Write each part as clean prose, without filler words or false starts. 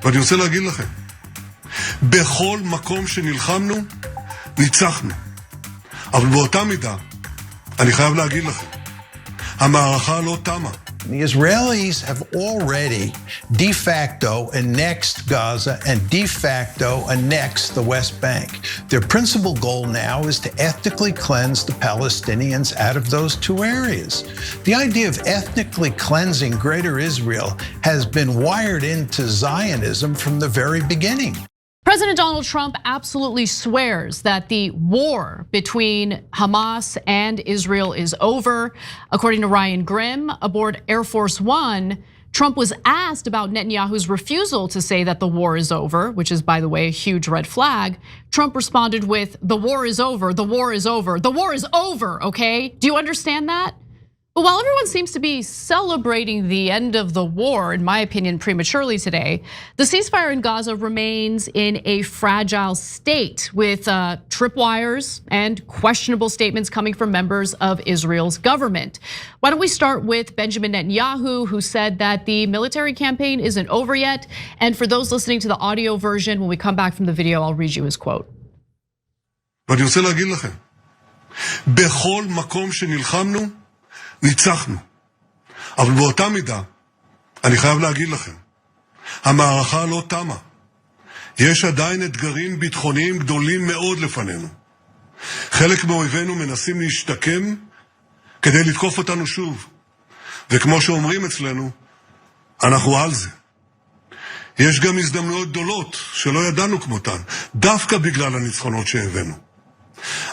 ואני רוצה להגיד לכם, בכל מקום שנלחמנו, ניצחנו. אבל באותה מידה, אני חייב להגיד לכם, המערכה לא תמה. The Israelis have already de facto annexed Gaza and de facto annexed the West Bank. Their principal goal now is to ethnically cleanse the Palestinians out of those two areas. The idea of ethnically cleansing Greater Israel has been wired into Zionism from the very beginning. President Donald Trump absolutely swears that the war between Hamas and Israel is over. According to Ryan Grimm, aboard Air Force One, Trump was asked about Netanyahu's refusal to say that the war is over, which is, by the way, a huge red flag. Trump responded with, "The war is over, the war is over, the war is over, okay? Do you understand that?" But while everyone seems to be celebrating the end of the war, in my opinion, prematurely today, the ceasefire in Gaza remains in a fragile state with tripwires and questionable statements coming from members of Israel's government. Why don't we start with Benjamin Netanyahu, who said that the military campaign isn't over yet. And for those listening to the audio version, when we come back from the video, I'll read you his quote. ואני רוצה להגיד לכם, בכל מקום שנלחמנו, ניצחנו. אבל באותה מידה, אני חייב להגיד לכם, המערכה לא תמה. יש עדיין אתגרים ביטחוניים גדולים מאוד לפנינו. חלק מאויבינו מנסים להשתקם כדי לתקוף אותנו שוב. וכמו שאומרים אצלנו, אנחנו על זה. יש גם הזדמנויות גדולות שלא ידענו כמותן, דווקא בגלל הניצחונות שהבאנו.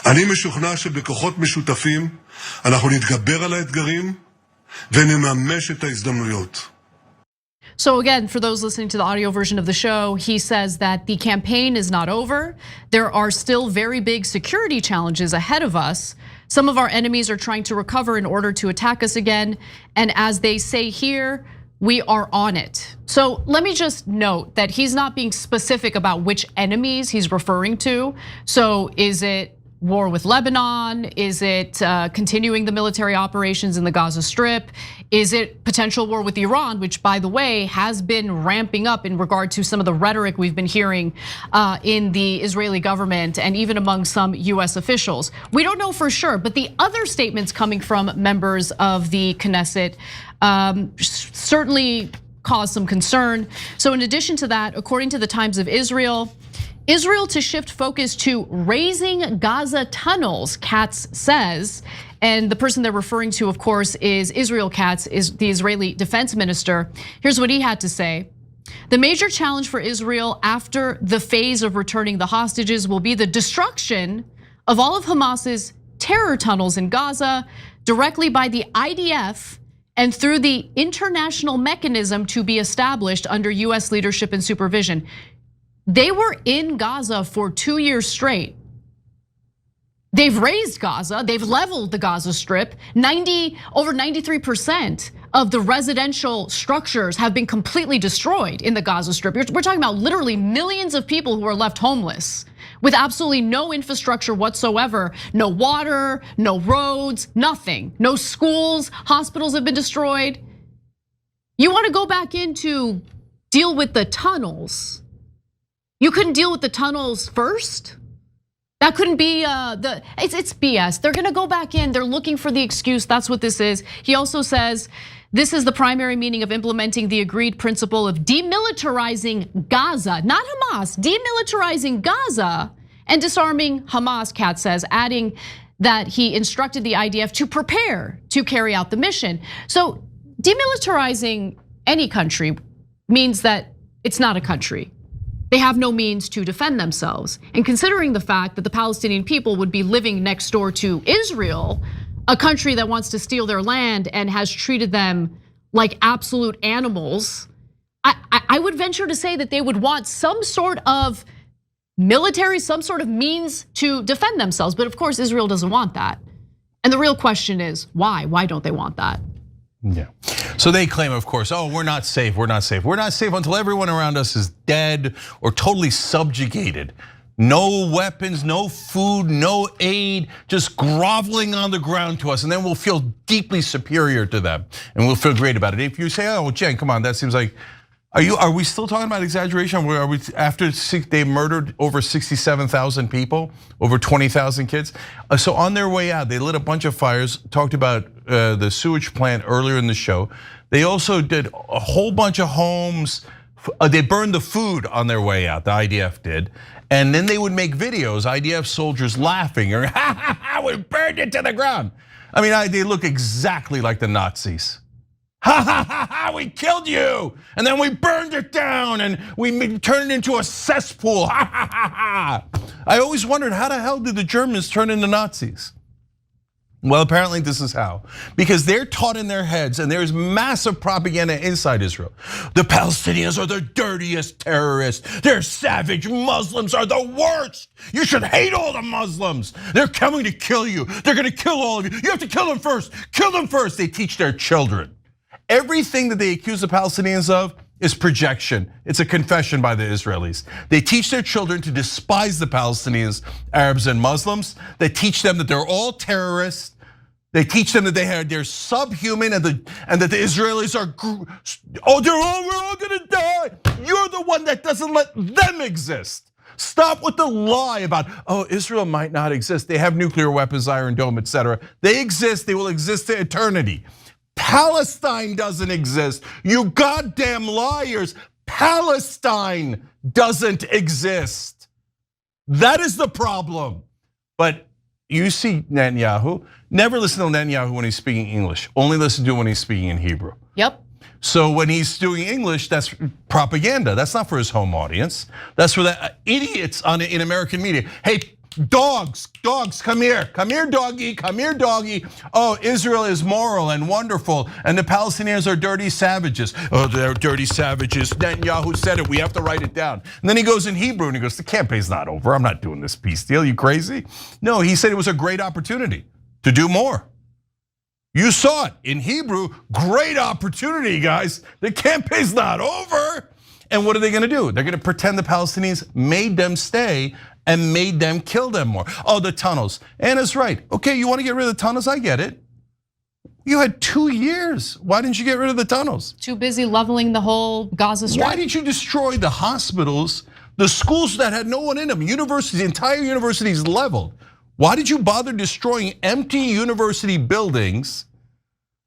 אני משוכנע שבכוחות משותפים אנחנו נתגבר על האתגרים ונממש את ההזדמנויות. So again, for those listening to the audio version of the show, he says that the campaign is not over. There are still very big security challenges ahead of us. Some of our enemies are trying to recover in order to attack us again. And as they say here, we are on it. So let me just note that he's not being specific about which enemies he's referring to. So is it war with Lebanon? Is it continuing the military operations in the Gaza Strip? Is it potential war with Iran, which, by the way, has been ramping up in regard to some of the rhetoric we've been hearing in the Israeli government and even among some US officials? We don't know for sure, but the other statements coming from members of the Knesset certainly cause some concern. So in addition to that, according to the Times of Israel to shift focus to raising Gaza tunnels, Katz says. And the person they're referring to, of course, is Israel Katz, is the Israeli defense minister. Here's what he had to say. The major challenge for Israel after the phase of returning the hostages will be the destruction of all of Hamas's terror tunnels in Gaza directly by the IDF and through the international mechanism to be established under US leadership and supervision. They were in Gaza for 2 years straight. They've razed Gaza, they've leveled the Gaza Strip. Over 93% of the residential structures have been completely destroyed in the Gaza Strip. We're talking about literally millions of people who are left homeless with absolutely no infrastructure whatsoever. No water, no roads, nothing. No schools, hospitals have been destroyed. You wanna go back in to deal with the tunnels. You couldn't deal with the tunnels first? That couldn't be it's BS. They're gonna go back in, they're looking for the excuse, that's what this is. He also says, this is the primary meaning of implementing the agreed principle of demilitarizing Gaza, not Hamas, demilitarizing Gaza and disarming Hamas, Katz says, adding that he instructed the IDF to prepare to carry out the mission. So demilitarizing any country means that it's not a country. They have no means to defend themselves. And considering the fact that the Palestinian people would be living next door to Israel, a country that wants to steal their land and has treated them like absolute animals, I would venture to say that they would want some sort of military, some sort of means to defend themselves. But of course, Israel doesn't want that. And the real question is, why? Why don't they want that? Yeah. So they claim, of course, oh, we're not safe, we're not safe. We're not safe until everyone around us is dead or totally subjugated. No weapons, no food, no aid, just groveling on the ground to us. And then we'll feel deeply superior to them and we'll feel great about it. If you say, oh, Jen, come on, that seems like Are we still talking about exaggeration? Are we after they murdered over 67,000 people, over 20,000 kids? So on their way out, they lit a bunch of fires. Talked about the sewage plant earlier in the show. They also did a whole bunch of homes. They burned the food on their way out. The IDF did, and then they would make videos. IDF soldiers laughing or ha ha ha, we burned it to the ground. I mean, they look exactly like the Nazis. Ha ha ha ha, we killed you, and then we burned it down, and we turned it into a cesspool. Ha ha ha ha. I always wondered, how the hell did the Germans turn into Nazis? Well, apparently this is how. Because they're taught in their heads, and there's massive propaganda inside Israel. The Palestinians are the dirtiest terrorists. They're savage. Muslims are the worst. You should hate all the Muslims. They're coming to kill you. They're gonna kill all of you. You have to kill them first. Kill them first. They teach their children. Everything that they accuse the Palestinians of is projection. It's a confession by the Israelis. They teach their children to despise the Palestinians, Arabs and Muslims. They teach them that they're all terrorists. They teach them that they're subhuman and that the Israelis are, we're all gonna die. You're the one that doesn't let them exist. Stop with the lie about, Israel might not exist. They have nuclear weapons, Iron Dome, etc. They exist, they will exist to eternity. Palestine doesn't exist. You goddamn liars. Palestine doesn't exist. That is the problem. But you see Netanyahu, never listen to Netanyahu when he's speaking English. Only listen to him when he's speaking in Hebrew. Yep. So when he's doing English, that's propaganda. That's not for his home audience. That's for the idiots in American media. Hey, dogs, come here, doggy, come here, doggy. Israel is moral and wonderful, and the Palestinians are dirty savages. They're dirty savages. Netanyahu said it, we have to write it down. And then he goes in Hebrew and he goes, the campaign's not over, I'm not doing this peace deal, you crazy? No, he said it was a great opportunity to do more. You saw it in Hebrew, great opportunity, guys. The campaign's not over. And what are they gonna do? They're gonna pretend the Palestinians made them stay and made them kill them more. The tunnels. Anna's right. Okay, you wanna get rid of the tunnels? I get it. You had 2 years. Why didn't you get rid of the tunnels? Too busy leveling the whole Gaza Strip. Why did you destroy the hospitals, the schools that had no one in them, universities, entire universities leveled? Why did you bother destroying empty university buildings,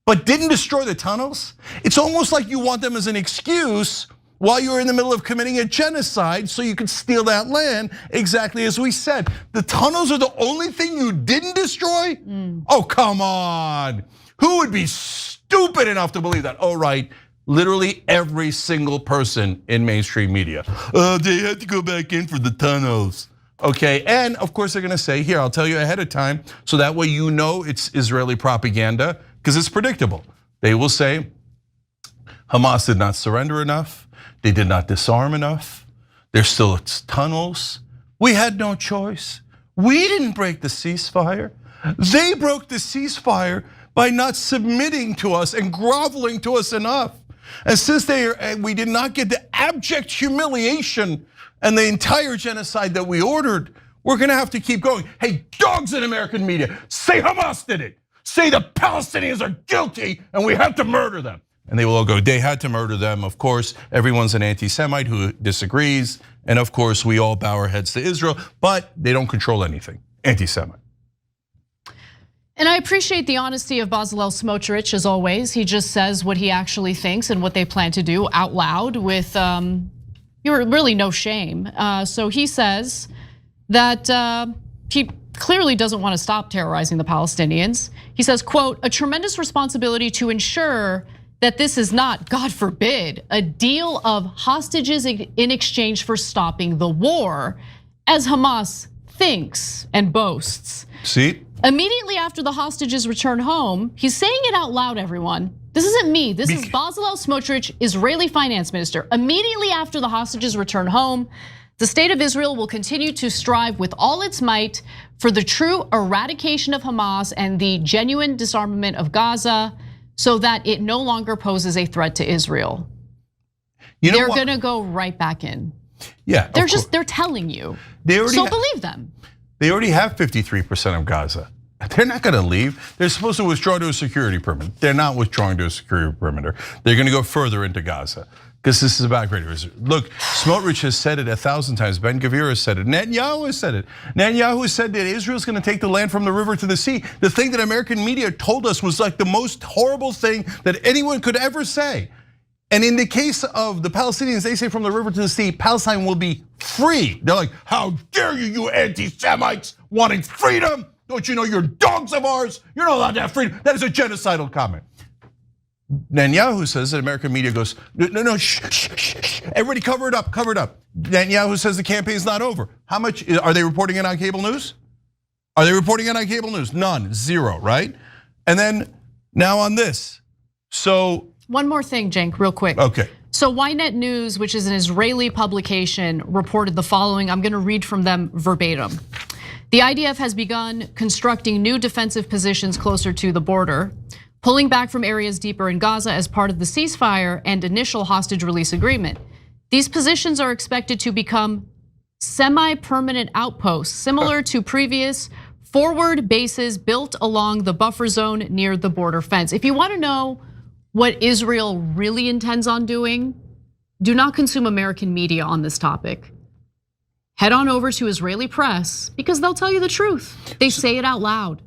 but didn't destroy the tunnels? It's almost like you want them as an excuse while you're in the middle of committing a genocide so you could steal that land, exactly as we said. The tunnels are the only thing you didn't destroy? Oh, come on. Who would be stupid enough to believe that? Oh, right, literally every single person in mainstream media. They had to go back in for the tunnels. Okay, and of course they're gonna say, here, I'll tell you ahead of time, so that way you know it's Israeli propaganda, because it's predictable. They will say, Hamas did not surrender enough. They did not disarm enough. There's still tunnels. We had no choice. We didn't break the ceasefire. They broke the ceasefire by not submitting to us and groveling to us enough. And since we did not get the abject humiliation and the entire genocide that we ordered, we're gonna have to keep going. Hey, dogs in American media, say Hamas did it. Say the Palestinians are guilty and we have to murder them. And they will all go, they had to murder them. Of course, everyone's an anti-Semite who disagrees. And of course, we all bow our heads to Israel, but they don't control anything, anti-Semite. And I appreciate the honesty of Bezalel Smotrich, as always. He just says what he actually thinks and what they plan to do out loud with really no shame. So he says that he clearly doesn't want to stop terrorizing the Palestinians. He says, quote, a tremendous responsibility to ensure that this is not, God forbid, a deal of hostages in exchange for stopping the war, as Hamas thinks and boasts. See? Immediately after the hostages return home, he's saying it out loud, everyone. This isn't me, this is Bezalel Smotrich, Israeli finance minister. Immediately after the hostages return home, the state of Israel will continue to strive with all its might for the true eradication of Hamas and the genuine disarmament of Gaza so that it no longer poses a threat to Israel. They're gonna go right back in. Yeah, they're telling you. So believe them. They already have 53% of Gaza. They're not gonna leave. They're supposed to withdraw to a security perimeter. They're not withdrawing to a security perimeter. They're gonna go further into Gaza. because this is about greater Israel. Look, Smotrich has said it 1,000 times. Ben Gvir has said it. Netanyahu has said it. Netanyahu has said that Israel's going to take the land from the river to the sea. The thing that American media told us was like the most horrible thing that anyone could ever say. And in the case of the Palestinians, they say from the river to the sea, Palestine will be free. They're like, how dare you anti-Semites wanting freedom? Don't you know you're dogs of ours? You're not allowed to have freedom. That is a genocidal comment. Netanyahu says that American media goes, no, shh. Everybody cover it up. Netanyahu says the campaign's not over. How much, are they reporting it on cable news? Are they reporting it on cable news? None, zero, right? And then now on this, so. One more thing, Cenk, real quick. Okay. So Ynet News, which is an Israeli publication, reported the following. I'm gonna read from them verbatim. The IDF has begun constructing new defensive positions closer to the border, pulling back from areas deeper in Gaza as part of the ceasefire and initial hostage release agreement. These positions are expected to become semi-permanent outposts, similar to previous forward bases built along the buffer zone near the border fence. If you want to know what Israel really intends on doing, do not consume American media on this topic. Head on over to Israeli press because they'll tell you the truth. They say it out loud.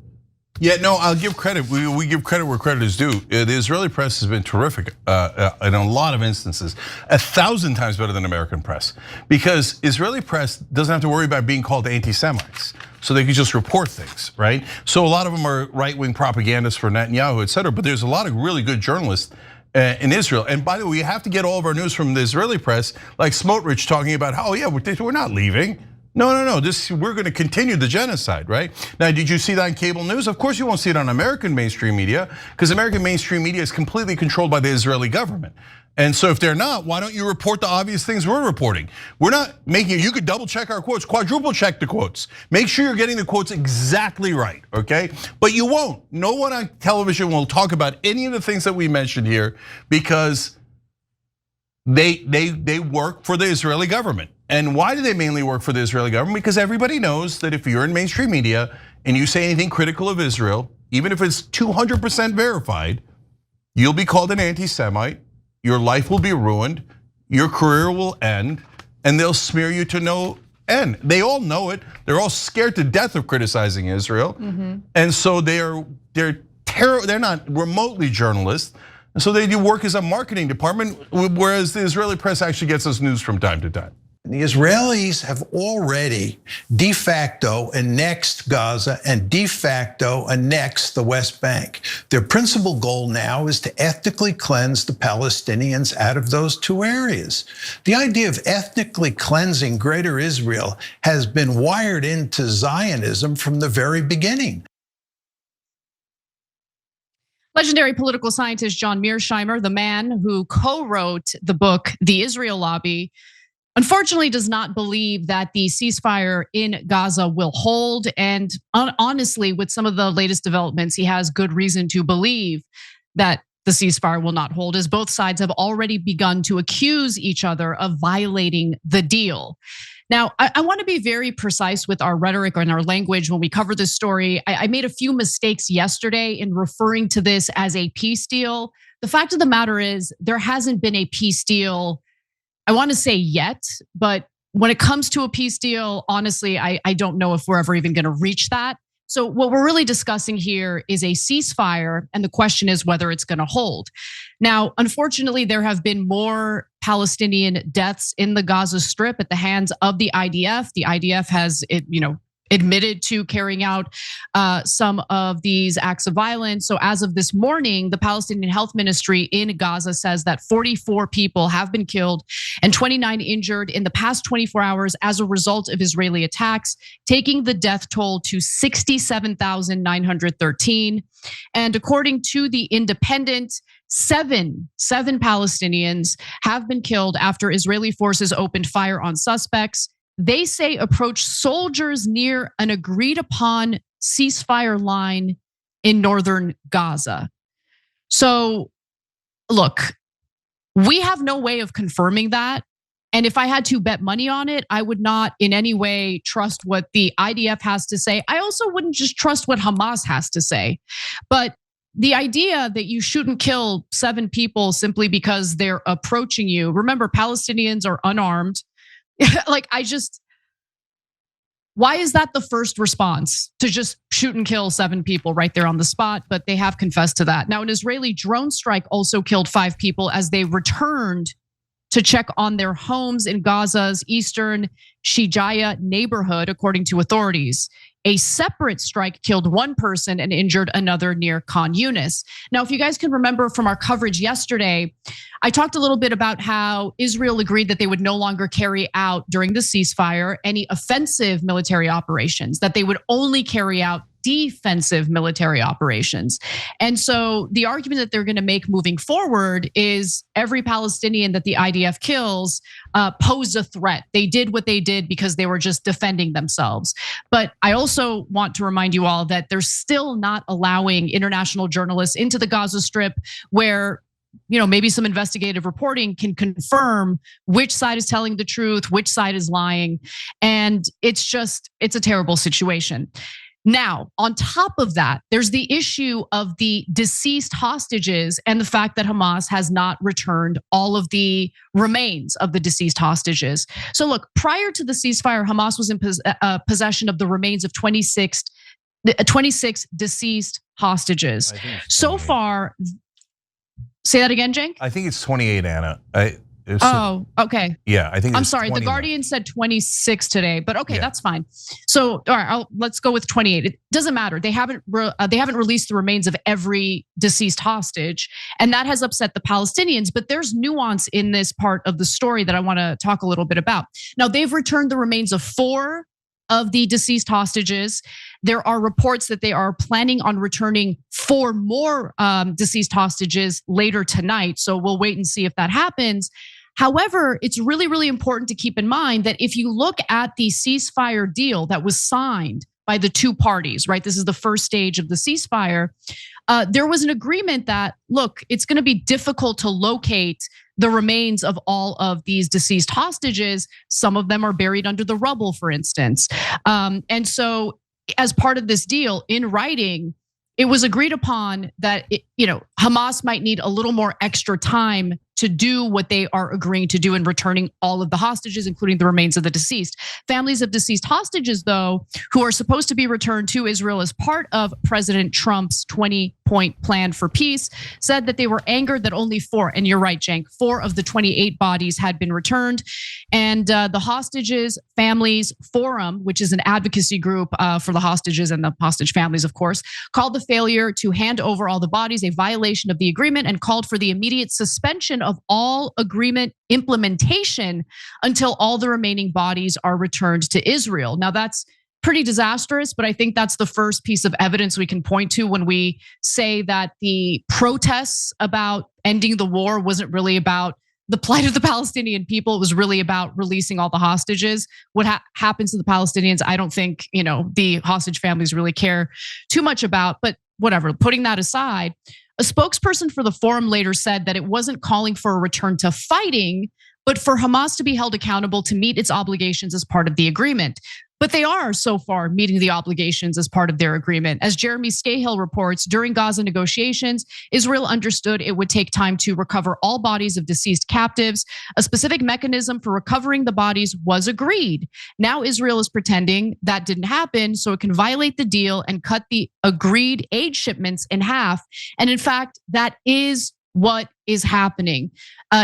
Yeah, no, I'll give credit. We give credit where credit is due. The Israeli press has been terrific in a lot of instances, 1,000 times better than American press, because Israeli press doesn't have to worry about being called anti-Semites, so they can just report things, right? So a lot of them are right-wing propagandists for Netanyahu, et cetera, but there's a lot of really good journalists in Israel. And by the way, you have to get all of our news from the Israeli press, like Smotrich talking about how, yeah, we're not leaving. No, we're going to continue the genocide, right? Now, did you see that on cable news? Of course you won't see it on American mainstream media, because American mainstream media is completely controlled by the Israeli government. And so if they're not, why don't you report the obvious things we're reporting? We're not making it, you could double check our quotes, quadruple check the quotes. Make sure you're getting the quotes exactly right, okay? But you won't. No one on television will talk about any of the things that we mentioned here because they work for the Israeli government. And why do they mainly work for the Israeli government? Because everybody knows that if you're in mainstream media and you say anything critical of Israel, even if it's 200% verified, you'll be called an anti-Semite, your life will be ruined, your career will end, and they'll smear you to no end. They all know it. They're all scared to death of criticizing Israel. And so they're not remotely journalists. And so they do work as a marketing department, whereas the Israeli press actually gets us news from time to time. The Israelis have already de facto annexed Gaza and de facto annexed the West Bank. Their principal goal now is to ethnically cleanse the Palestinians out of those two areas. The idea of ethnically cleansing Greater Israel has been wired into Zionism from the very beginning. Legendary political scientist John Mearsheimer, the man who co-wrote the book, The Israel Lobby, unfortunately does not believe that the ceasefire in Gaza will hold. And honestly, with some of the latest developments, he has good reason to believe that the ceasefire will not hold, as both sides have already begun to accuse each other of violating the deal. Now, I want to be very precise with our rhetoric and our language when we cover this story. I made a few mistakes yesterday in referring to this as a peace deal. The fact of the matter is there hasn't been a peace deal, I want to say yet, but when it comes to a peace deal, honestly, I don't know if we're ever even going to reach that. So what we're really discussing here is a ceasefire, and the question is whether it's going to hold. Now, unfortunately, there have been more Palestinian deaths in the Gaza Strip at the hands of the IDF. The IDF has, admitted to carrying out some of these acts of violence. So as of this morning, the Palestinian Health Ministry in Gaza says that 44 people have been killed and 29 injured in the past 24 hours as a result of Israeli attacks, taking the death toll to 67,913. And according to The Independent, seven Palestinians have been killed after Israeli forces opened fire on suspects. They say approached soldiers near an agreed upon ceasefire line in northern Gaza. So look, we have no way of confirming that. And if I had to bet money on it, I would not in any way trust what the IDF has to say. I also wouldn't just trust what Hamas has to say. But the idea that you shouldn't kill 7 people simply because they're approaching you. Remember, Palestinians are unarmed. Like, why is that the first response? To just shoot and kill 7 people right there on the spot? But they have confessed to that. Now, an Israeli drone strike also killed 5 people as they returned to check on their homes in Gaza's eastern Shijaya neighborhood, according to authorities. A separate strike killed 1 person and injured another near Khan Yunis. Now, if you guys can remember from our coverage yesterday, I talked a little bit about how Israel agreed that they would no longer carry out during the ceasefire any offensive military operations, that they would only carry out defensive military operations. And so the argument that they're going to make moving forward is every Palestinian that the IDF kills posed a threat. They did what they did because they were just defending themselves. But I also want to remind you all that they're still not allowing international journalists into the Gaza Strip, where maybe some investigative reporting can confirm which side is telling the truth, which side is lying. And it's a terrible situation. Now, on top of that, there's the issue of the deceased hostages and the fact that Hamas has not returned all of the remains of the deceased hostages. So look, prior to the ceasefire, Hamas was in possession of the remains of 26 deceased hostages. So far, say that again, Cenk? I think it's 28, Anna. Okay. Yeah, I think I'm sorry. The Guardian said 26 today, but okay, that's fine. So, all right, let's go with 28. It doesn't matter. They haven't released the remains of every deceased hostage, and that has upset the Palestinians. But there's nuance in this part of the story that I want to talk a little bit about. Now, they've returned the remains of 4 of the deceased hostages. There are reports that they are planning on returning 4 more deceased hostages later tonight. So we'll wait and see if that happens. However, it's really, really important to keep in mind that if you look at the ceasefire deal that was signed by the 2 parties, right? This is the first stage of the ceasefire. There was an agreement that, look, it's going to be difficult to locate the remains of all of these deceased hostages. Some of them are buried under the rubble, for instance. And so as part of this deal in writing, it was agreed upon that Hamas might need a little more extra time to do what they are agreeing to do in returning all of the hostages, including the remains of the deceased. Families of deceased hostages, though, who are supposed to be returned to Israel as part of President Trump's 20-point plan for peace, said that they were angered that only 4, and you're right, Cenk, 4 of the 28 bodies had been returned. And the Hostages Families Forum, which is an advocacy group for the hostages and the hostage families, of course, called the failure to hand over all the bodies a violation of the agreement and called for the immediate suspension of all agreement implementation until all the remaining bodies are returned to Israel. Now, that's pretty disastrous, but I think that's the first piece of evidence we can point to when we say that the protests about ending the war wasn't really about the plight of the Palestinian people. It was really about releasing all the hostages. What happens to the Palestinians, I don't think the hostage families really care too much about, but whatever, putting that aside, a spokesperson for the forum later said that it wasn't calling for a return to fighting, but for Hamas to be held accountable to meet its obligations as part of the agreement. But they are so far meeting the obligations as part of their agreement. As Jeremy Scahill reports, during Gaza negotiations, Israel understood it would take time to recover all bodies of deceased captives. A specific mechanism for recovering the bodies was agreed. Now Israel is pretending that didn't happen so it can violate the deal and cut the agreed aid shipments in half. And in fact, that is what is happening.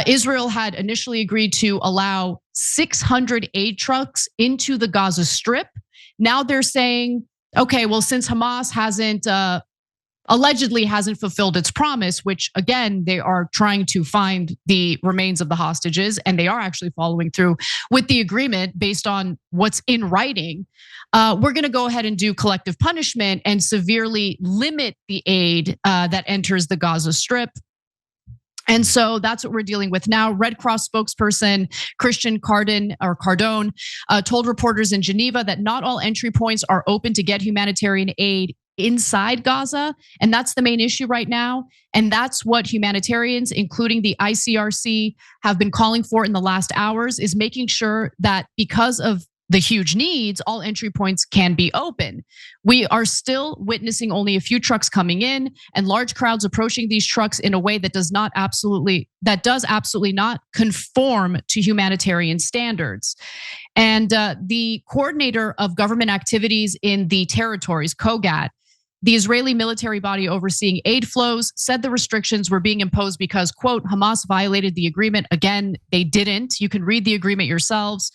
Israel had initially agreed to allow 600 aid trucks into the Gaza Strip. Now they're saying, okay, well, since Hamas allegedly hasn't fulfilled its promise, which again, they are trying to find the remains of the hostages, and they are actually following through with the agreement based on what's in writing. We're gonna go ahead and do collective punishment and severely limit the aid that enters the Gaza Strip. And so that's what we're dealing with now. Red Cross spokesperson Christian Cardone told reporters in Geneva that not all entry points are open to get humanitarian aid inside Gaza. And that's the main issue right now. And that's what humanitarians, including the ICRC, have been calling for in the last hours, is making sure that because of the huge needs, all entry points can be open. We are still witnessing only a few trucks coming in and large crowds approaching these trucks in a way that does absolutely not conform to humanitarian standards. And the coordinator of government activities in the territories, COGAT, the Israeli military body overseeing aid flows, said the restrictions were being imposed because, quote, Hamas violated the agreement. Again, they didn't. You can read the agreement yourselves.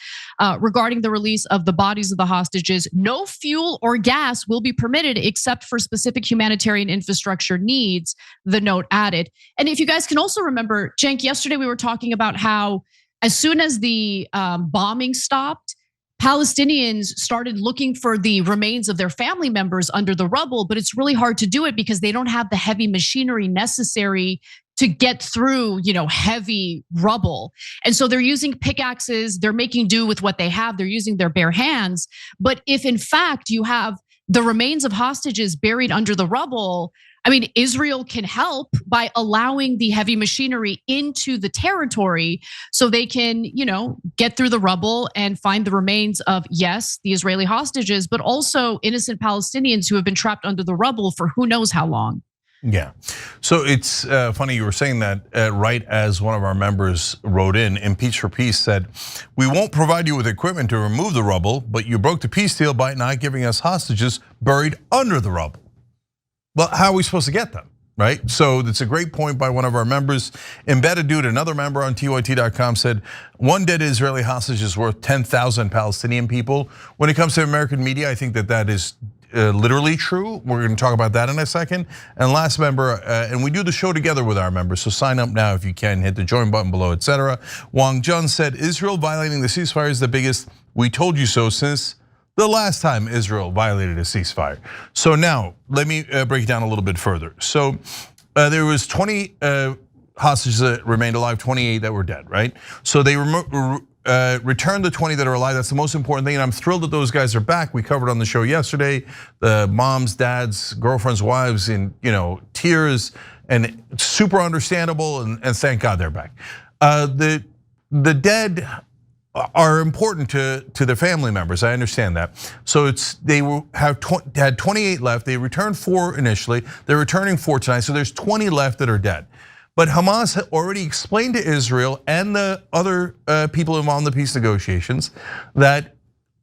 Regarding the release of the bodies of the hostages, no fuel or gas will be permitted except for specific humanitarian infrastructure needs, the note added. And if you guys can also remember, Cenk, yesterday we were talking about how as soon as the bombing stopped, Palestinians started looking for the remains of their family members under the rubble, but it's really hard to do it because they don't have the heavy machinery necessary to get through, heavy rubble. And so they're using pickaxes, they're making do with what they have, they're using their bare hands. But if in fact you have the remains of hostages buried under the rubble, I mean, Israel can help by allowing the heavy machinery into the territory so they can, get through the rubble and find the remains of, yes, the Israeli hostages, but also innocent Palestinians who have been trapped under the rubble for who knows how long. Yeah, so it's funny you were saying that right as one of our members wrote in Peace for Peace said, we won't provide you with equipment to remove the rubble, but you broke the peace deal by not giving us hostages buried under the rubble. Well, how are we supposed to get them, right? So that's a great point by one of our members. Embedded Dude, another member on TYT.com said, one dead Israeli hostage is worth 10,000 Palestinian people. When it comes to American media, I think that is literally true. We're going to talk about that in a second. And last member, and we do the show together with our members, so sign up now if you can, hit the join button below, etc. Wang Jun said, Israel violating the ceasefire is the biggest we told you so since the last time Israel violated a ceasefire. So now, let me break it down a little bit further. So there was 20 hostages that remained alive, 28 that were dead, right? So they returned the 20 that are alive. That's the most important thing, and I'm thrilled that those guys are back. We covered on the show yesterday, the moms, dads, girlfriends, wives in tears, and super understandable, and thank God they're back. The dead are important to their family members. I understand that. So they had 28 left. They returned 4 initially. They're returning 4 tonight. So there's 20 left that are dead. But Hamas had already explained to Israel and the other people involved in the peace negotiations that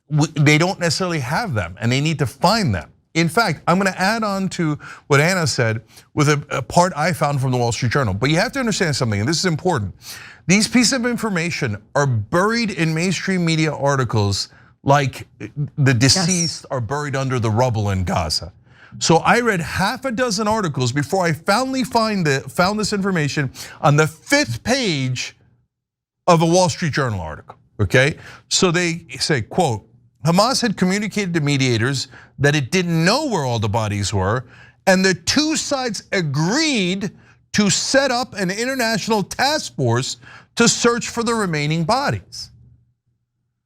they don't necessarily have them and they need to find them. In fact, I'm going to add on to what Anna said with a part I found from the Wall Street Journal. But you have to understand something, and this is important. These pieces of information are buried in mainstream media articles like the deceased are buried under the rubble in Gaza. So I read half a dozen articles before I finally found this information on the 5th page of a Wall Street Journal article, okay? So they say, quote, Hamas had communicated to mediators that it didn't know where all the bodies were, and the two sides agreed to set up an international task force to search for the remaining bodies.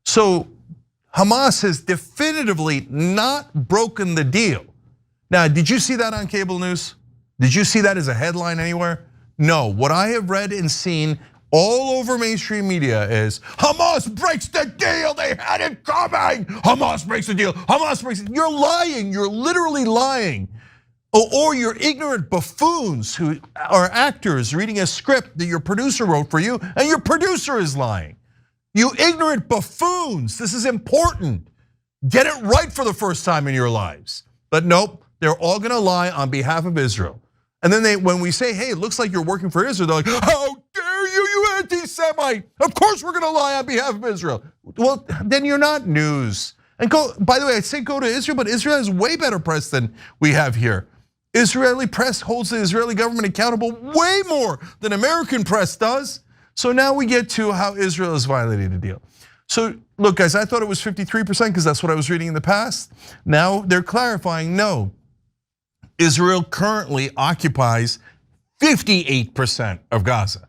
So Hamas has definitively not broken the deal. Now, did you see that on cable news? Did you see that as a headline anywhere? No, what I have read and seen all over mainstream media is Hamas breaks the deal, they had it coming. Hamas breaks the deal, Hamas breaks it. You're lying, you're literally lying. Or you're ignorant buffoons who are actors reading a script that your producer wrote for you and your producer is lying. You ignorant buffoons, this is important. Get it right for the first time in your lives. But nope, they're all gonna lie on behalf of Israel. And then when we say, hey, it looks like you're working for Israel, they're like, how dare you, you anti-Semite. Of course we're gonna lie on behalf of Israel. Well, then you're not news. And by the way, I say go to Israel, but Israel has way better press than we have here. Israeli press holds the Israeli government accountable way more than American press does. So now we get to how Israel is violating the deal. So look, guys, I thought it was 53% because that's what I was reading in the past. Now they're clarifying, no. Israel currently occupies 58% of Gaza.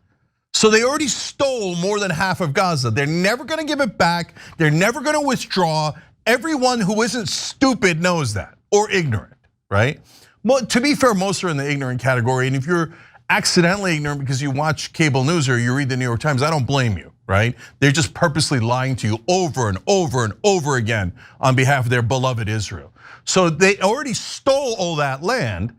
So they already stole more than half of Gaza. They're never gonna give it back. They're never gonna withdraw. Everyone who isn't stupid knows that, or ignorant, right? Well, to be fair, most are in the ignorant category. And if you're accidentally ignorant because you watch cable news or you read the New York Times, I don't blame you, right? They're just purposely lying to you over and over and over again on behalf of their beloved Israel. So they already stole all that land.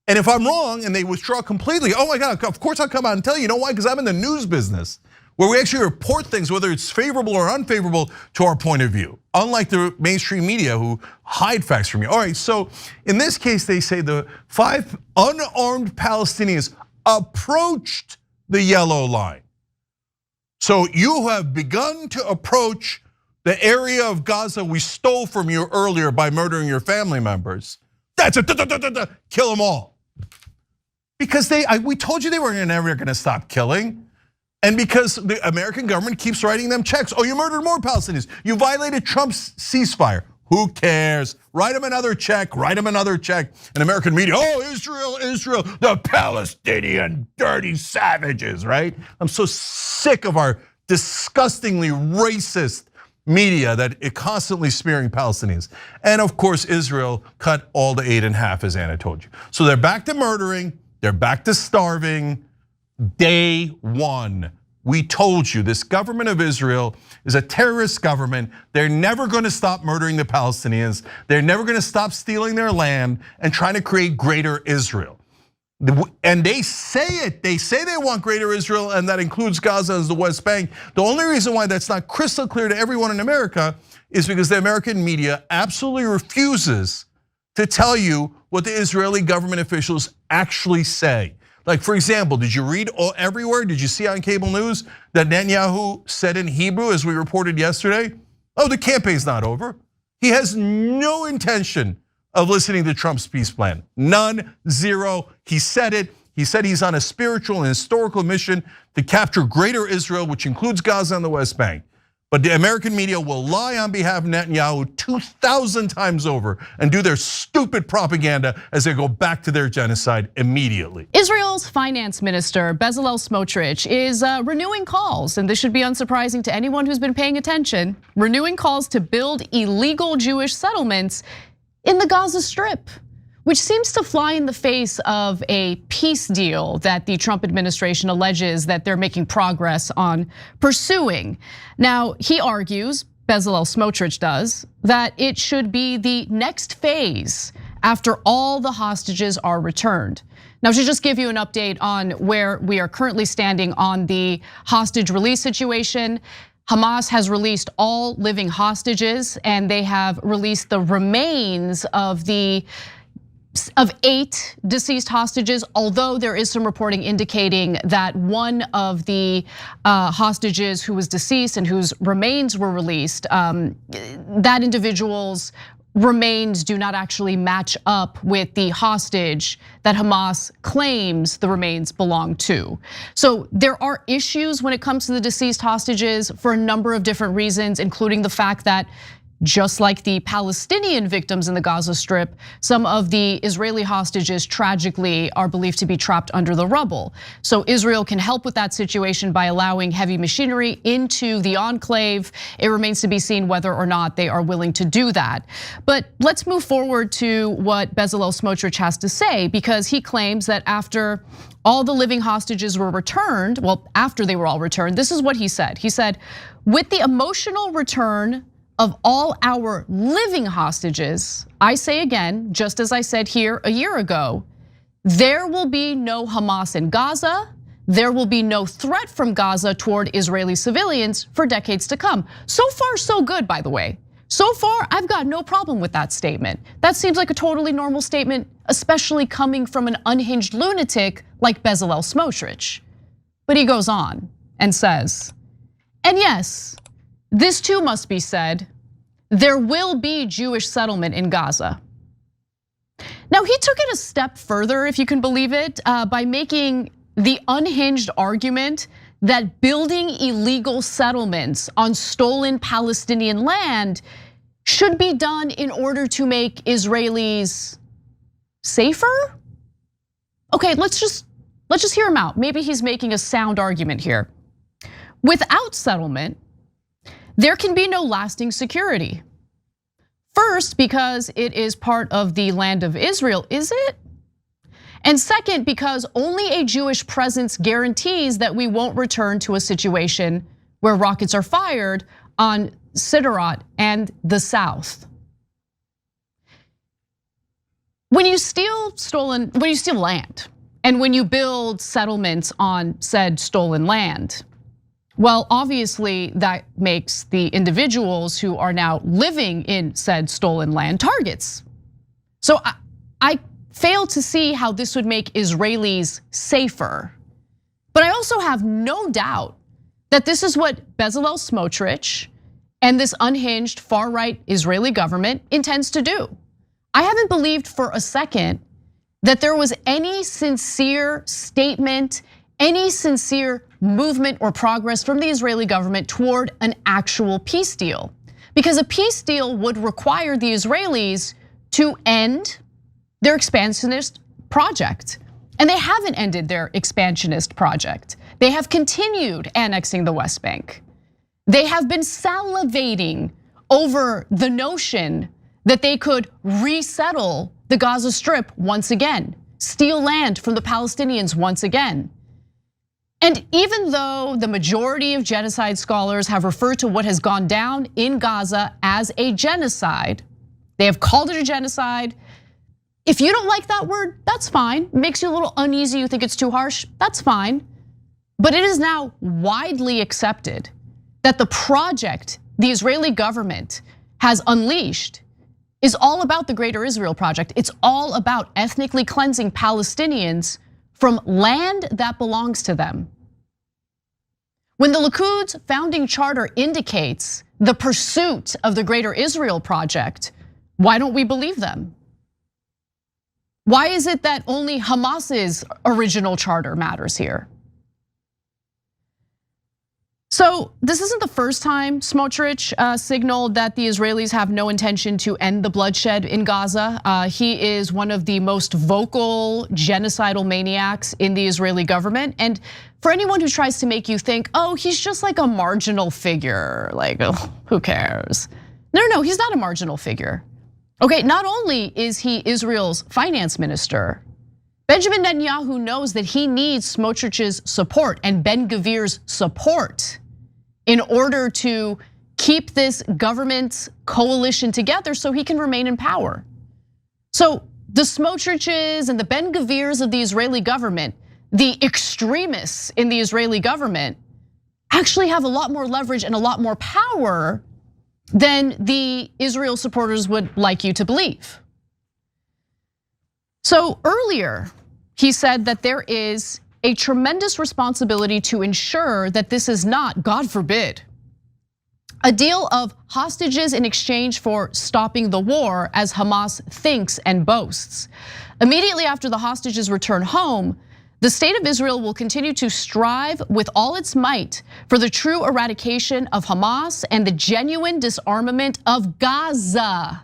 And if I'm wrong and they withdraw completely, oh my God, of course I'll come out and tell you. You know why? Because I'm in the news business where we actually report things, whether it's favorable or unfavorable to our point of view. Unlike the mainstream media who hide facts from you. All right, so in this case, they say the 5 unarmed Palestinians approached the yellow line. So you have begun to approach the area of Gaza we stole from you earlier by murdering your family members. That's it, kill them all. Because we told you they were never gonna stop killing. And because the American government keeps writing them checks. Oh, you murdered more Palestinians. You violated Trump's ceasefire. Who cares? Write them another check, write them another check. And American media, oh, Israel, Israel, the Palestinian dirty savages, right? I'm so sick of our disgustingly racist media that it constantly smearing Palestinians. And of course, Israel cut all the aid in half, as Anna told you. So they're back to murdering, they're back to starving. Day one, we told you this government of Israel is a terrorist government. They're never gonna stop murdering the Palestinians. They're never gonna stop stealing their land and trying to create greater Israel. And they say it, they say they want greater Israel, and that includes Gaza as the West Bank. The only reason why that's not crystal clear to everyone in America is because the American media absolutely refuses to tell you what the Israeli government officials actually say. Like, for example, did you read everywhere? Did you see on cable news that Netanyahu said in Hebrew, as we reported yesterday? Oh, the campaign's not over. He has no intention of listening to Trump's peace plan. None, zero. He said it. He said he's on a spiritual and historical mission to capture greater Israel, which includes Gaza and the West Bank. But the American media will lie on behalf of Netanyahu 2,000 times over and do their stupid propaganda as they go back to their genocide immediately. Israel's finance minister, Bezalel Smotrich, is renewing calls, and this should be unsurprising to anyone who's been paying attention, renewing calls to build illegal Jewish settlements in the Gaza Strip, which seems to fly in the face of a peace deal that the Trump administration alleges that they're making progress on pursuing. Now, he argues, Bezalel Smotrich does, that it should be the next phase after all the hostages are returned. Now, to just give you an update on where we are currently standing on the hostage release situation, Hamas has released all living hostages, and they have released the remains of 8 deceased hostages, although there is some reporting indicating that one of the hostages who was deceased and whose remains were released, that individual's remains do not actually match up with the hostage that Hamas claims the remains belong to. So there are issues when it comes to the deceased hostages for a number of different reasons, including the fact that just like the Palestinian victims in the Gaza Strip, some of the Israeli hostages tragically are believed to be trapped under the rubble. So Israel can help with that situation by allowing heavy machinery into the enclave. It remains to be seen whether or not they are willing to do that. But let's move forward to what Bezalel Smotrich has to say, because he claims that after all the living hostages were returned, well, after they were all returned, this is what he said. He said, with the emotional return of all our living hostages, I say again, just as I said here a year ago, there will be no Hamas in Gaza. There will be no threat from Gaza toward Israeli civilians for decades to come. So far, so good, by the way. So far, I've got no problem with that statement. That seems like a totally normal statement, especially coming from an unhinged lunatic like Bezalel Smotrich. But he goes on and says, and yes, this too must be said, there will be Jewish settlement in Gaza. Now, he took it a step further, if you can believe it, by making the unhinged argument that building illegal settlements on stolen Palestinian land should be done in order to make Israelis safer. Okay, let's just hear him out. Maybe he's making a sound argument here. Without settlement, there can be no lasting security. First, because it is part of the land of Israel, is it? And second, because only a Jewish presence guarantees that we won't return to a situation where rockets are fired on Sderot and the south. When you steal land, and when you build settlements on said stolen land, well, obviously that makes the individuals who are now living in said stolen land targets. So I fail to see how this would make Israelis safer. But I also have no doubt that this is what Bezalel Smotrich and this unhinged far-right Israeli government intends to do. I haven't believed for a second that there was any sincere statement, any sincere movement or progress from the Israeli government toward an actual peace deal. Because a peace deal would require the Israelis to end their expansionist project. And they haven't ended their expansionist project. They have continued annexing the West Bank. They have been salivating over the notion that they could resettle the Gaza Strip once again, steal land from the Palestinians once again. And even though the majority of genocide scholars have referred to what has gone down in Gaza as a genocide, they have called it a genocide. If you don't like that word, that's fine. It makes you a little uneasy, you think it's too harsh, that's fine. But it is now widely accepted that the project the Israeli government has unleashed is all about the Greater Israel Project. It's all about ethnically cleansing Palestinians from land that belongs to them. When the Likud's founding charter indicates the pursuit of the Greater Israel Project, why don't we believe them? Why is it that only Hamas's original charter matters here? So this isn't the first time Smotrich signaled that the Israelis have no intention to end the bloodshed in Gaza. He is one of the most vocal genocidal maniacs in the Israeli government. And for anyone who tries to make you think, oh, he's just like a marginal figure, like, oh, who cares? No, he's not a marginal figure. Okay, not only is he Israel's finance minister, Benjamin Netanyahu knows that he needs Smotrich's support and Ben-Gvir's support in order to keep this government's coalition together so he can remain in power. So the Smotriches and the Ben-Gvirs of the Israeli government, the extremists in the Israeli government, actually have a lot more leverage and a lot more power than the Israel supporters would like you to believe. So earlier, he said that there is a tremendous responsibility to ensure that this is not, God forbid, a deal of hostages in exchange for stopping the war, as Hamas thinks and boasts. Immediately after the hostages return home, the state of Israel will continue to strive with all its might for the true eradication of Hamas and the genuine disarmament of Gaza.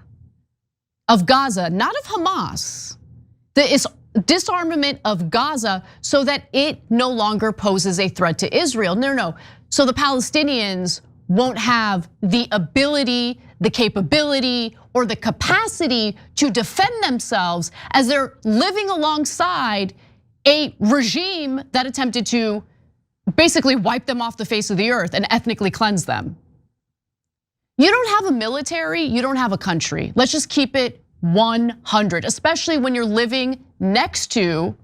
Of Gaza, not of Hamas. The disarmament of Gaza so that it no longer poses a threat to Israel. No. So the Palestinians won't have the ability, the capability, or the capacity to defend themselves as they're living alongside a regime that attempted to basically wipe them off the face of the earth and ethnically cleanse them. You don't have a military, you don't have a country. Let's just keep it 100, especially when you're living next to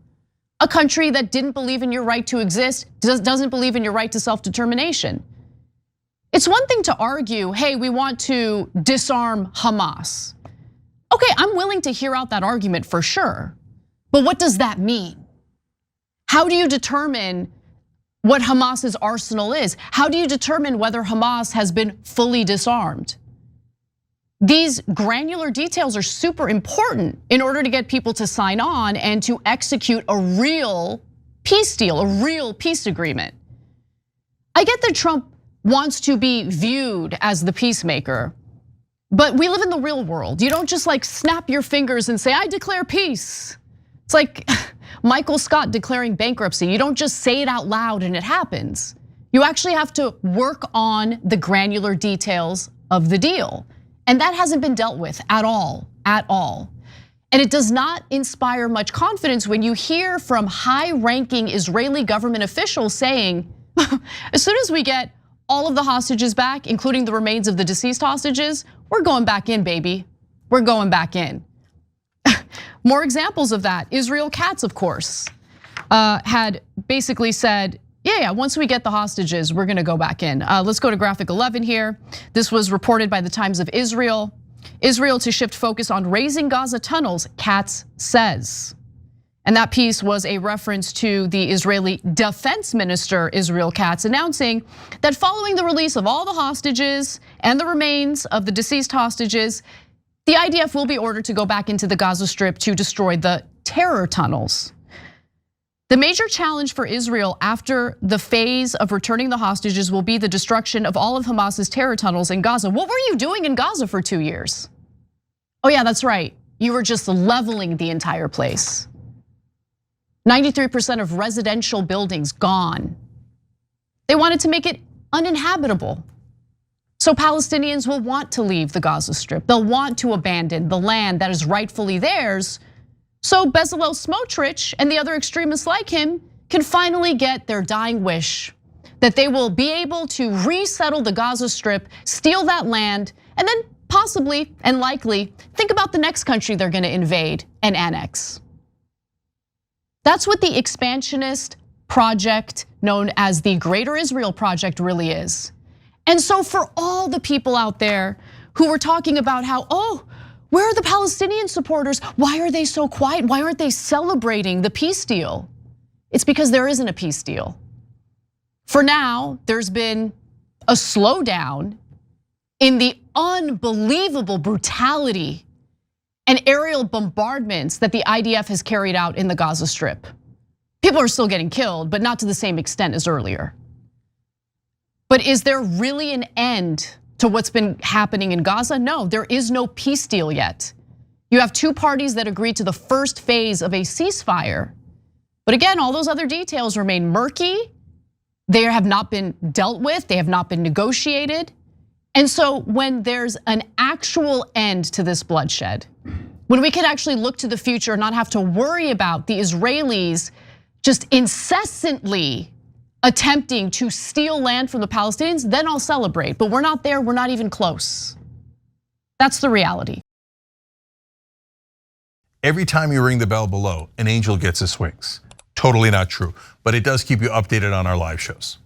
a country that didn't believe in your right to exist, doesn't believe in your right to self-determination. It's one thing to argue, hey, we want to disarm Hamas. Okay, I'm willing to hear out that argument for sure, but what does that mean? How do you determine what Hamas's arsenal is? How do you determine whether Hamas has been fully disarmed? These granular details are super important in order to get people to sign on and to execute a real peace deal, a real peace agreement. I get that Trump wants to be viewed as the peacemaker, but we live in the real world. You don't just like snap your fingers and say, I declare peace. It's like Michael Scott declaring bankruptcy. You don't just say it out loud and it happens. You actually have to work on the granular details of the deal. And that hasn't been dealt with at all. And it does not inspire much confidence when you hear from high-ranking Israeli government officials saying, as soon as we get all of the hostages back, including the remains of the deceased hostages, we're going back in, baby. We're going back in. More examples of that. Israel Katz, of course, had basically said, yeah, once we get the hostages, we're gonna go back in. Let's go to graphic 11 here. This was reported by the Times of Israel. Israel to shift focus on raising Gaza tunnels, Katz says. And that piece was a reference to the Israeli defense minister, Israel Katz, announcing that following the release of all the hostages and the remains of the deceased hostages, the IDF will be ordered to go back into the Gaza Strip to destroy the terror tunnels. The major challenge for Israel after the phase of returning the hostages will be the destruction of all of Hamas's terror tunnels in Gaza. What were you doing in Gaza for 2 years? Oh yeah, that's right. You were just leveling the entire place. 93% of residential buildings gone. They wanted to make it uninhabitable. So Palestinians will want to leave the Gaza Strip. They'll want to abandon the land that is rightfully theirs. So Bezalel Smotrich and the other extremists like him can finally get their dying wish that they will be able to resettle the Gaza Strip, steal that land, and then possibly and likely think about the next country they're gonna invade and annex. That's what the expansionist project known as the Greater Israel Project really is. And so for all the people out there who were talking about how, where are the Palestinian supporters? Why are they so quiet? Why aren't they celebrating the peace deal? It's because there isn't a peace deal. For now, there's been a slowdown in the unbelievable brutality and aerial bombardments that the IDF has carried out in the Gaza Strip. People are still getting killed, but not to the same extent as earlier. But is there really an end to what's been happening in Gaza? No, there is no peace deal yet. You have two parties that agreed to the first phase of a ceasefire. But again, all those other details remain murky. They have not been dealt with, they have not been negotiated. And so when there's an actual end to this bloodshed, when we can actually look to the future and not have to worry about the Israelis just incessantly attempting to steal land from the Palestinians, then I'll celebrate. But we're not there, we're not even close. That's the reality. Every time you ring the bell below, an angel gets his wings. Totally not true, but it does keep you updated on our live shows.